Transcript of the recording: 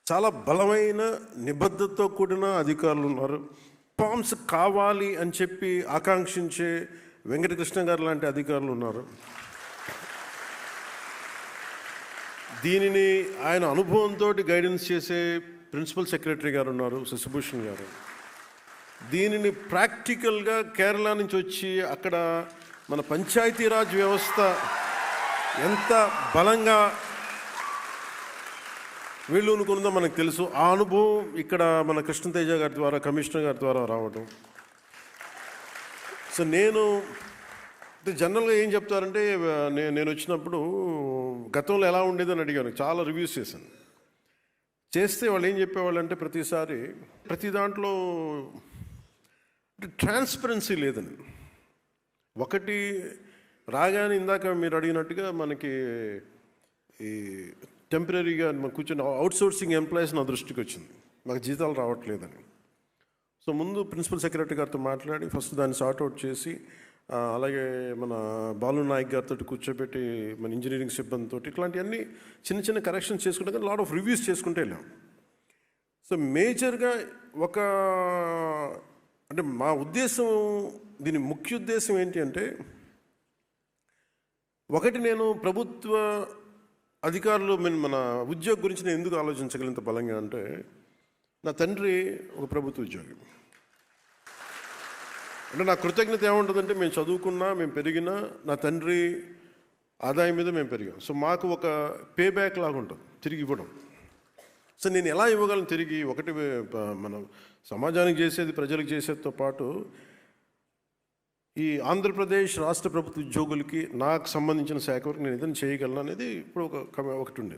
చాలా బలమైన నిబద్ధతతో కూడిన అధికారులు ఉన్నారు. ఫామ్స్ కావాలి అని చెప్పి ఆకాంక్షించే వెంకటకృష్ణ గారు లాంటి అధికారులు ఉన్నారు. దీనిని ఆయన అనుభవంతో గైడెన్స్ చేసే ప్రిన్సిపల్ సెక్రటరీ గారు ఉన్నారు, శశిభూషణ్ గారు. దీనిని ప్రాక్టికల్గా కేరళ నుంచి వచ్చి అక్కడ మన పంచాయతీరాజ్ వ్యవస్థ ఎంత బలంగా వీళ్ళు అనుకున్నదో మనకు తెలుసు. ఆ అనుభవం ఇక్కడ మన కృష్ణతేజ గారి ద్వారా, కమిషనర్ గారి ద్వారా రావడం. సో నేను జనరల్గా ఏం చెప్తారంటే, నేను వచ్చినప్పుడు గతంలో ఎలా ఉండేదని అడిగాను, చాలా రివ్యూస్ చేశాను. చేస్తే వాళ్ళు ఏం చెప్పేవాళ్ళు అంటే, ప్రతి దాంట్లో ట్రాన్స్పరెన్సీ లేదని. ఒకటి రాగానే ఇందాక మీరు అడిగినట్టుగా మనకి ఈ టెంపరీగా మనం కూర్చొని అవుట్సోర్సింగ్ ఎంప్లాయీస్ నా దృష్టికి వచ్చింది, మాకు జీతాలు రావట్లేదని. సో ముందు ప్రిన్సిపల్ సెక్రటరీ గారితో మాట్లాడి ఫస్ట్ దాన్ని సార్ట్అవుట్ చేసి, అలాగే మన బాలు నాయక్ గారితో కూర్చోబెట్టి మన ఇంజనీరింగ్ సిబ్బందితో ఇట్లాంటివన్నీ చిన్న చిన్న కరెక్షన్స్ చేసుకుంటే కానీ లాట్ ఆఫ్ రివ్యూస్ చేసుకుంటే వెళ్ళాం. సో మేజర్గా అంటే మా ఉద్దేశం, దీని ముఖ్య ఉద్దేశం ఏంటి అంటే, ఒకటి నేను ప్రభుత్వ అధికారులు మన ఉద్యోగం గురించి నేను ఎందుకు ఆలోచించగలిగినంత బలంగా అంటే, నా తండ్రి ఒక ప్రభుత్వ ఉద్యోగి. అంటే నా కృతజ్ఞత ఏముంటుందంటే, మేము చదువుకున్నా, మేము పెరిగినా నా తండ్రి ఆదాయం మీద మేము పెరిగాం. సో మాకు ఒక పే బ్యాక్ లాగా ఉంటుంది తిరిగి ఇవ్వడం. సో నేను ఎలా ఇవ్వగలను తిరిగి? ఒకటి మనం సమాజానికి చేసేది, ప్రజలకు చేసేదితో పాటు ఈ ఆంధ్రప్రదేశ్ రాష్ట్ర ప్రభుత్వ ఉద్యోగులకి నాకు సంబంధించిన శాఖ వరకు నేను ఏదైనా చేయగలను అనేది ఇప్పుడు ఒకటి ఉండేది.